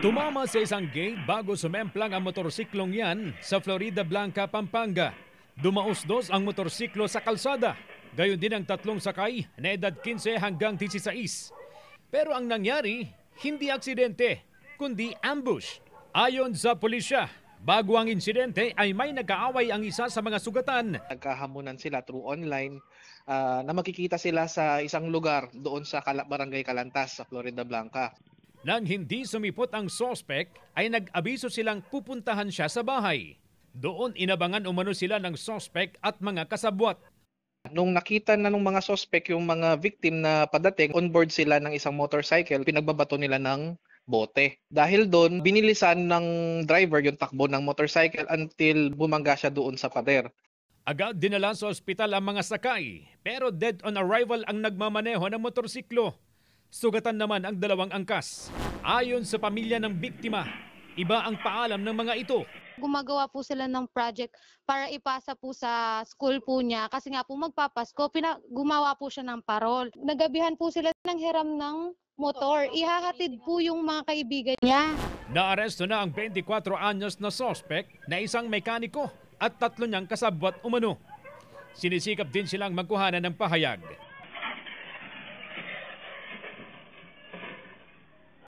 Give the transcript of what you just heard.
Tumama sa isang gate bago sumemplang ang motorsiklong yan sa Florida Blanca, Pampanga. Dumaos-dos ang motorsiklo sa kalsada. Gayon din ang tatlong sakay na edad 15 hanggang 16. Pero ang nangyari, hindi aksidente, kundi ambush. Ayon sa pulisya, bago ang insidente ay may nagkaaway ang isa sa mga sugatan. Nagkahamunan sila through online na makikita sila sa isang lugar doon sa Barangay Calantas sa Florida Blanca. Nang hindi sumipot ang sospek, ay nag-abiso silang pupuntahan siya sa bahay. Doon inabangan umano sila ng sospek at mga kasabwat. Nung nakita na ng mga sospek yung mga victim na padating, on board sila ng isang motorcycle, pinagbabato nila ng bote. Dahil doon, binilisan ng driver yung takbo ng motorcycle until bumangga siya doon sa pader. Agad dinala sa ospital ang mga sakay, pero dead on arrival ang nagmamaneho ng motorsiklo. Sugatan naman ang dalawang angkas. Ayon sa pamilya ng biktima, iba ang paalam ng mga ito. Gumagawa po sila ng project para ipasa po sa school po niya kasi nga po magpapasko, gumawa po siya ng parol. Nagabihan po sila ng hiram ng motor. Ihahatid po yung mga kaibigan niya. Naaresto na ang 24 anyos na sospek na isang mekaniko at 3 niyang kasabwat umano. Sinisikap din silang magkuhanan ng pahayag.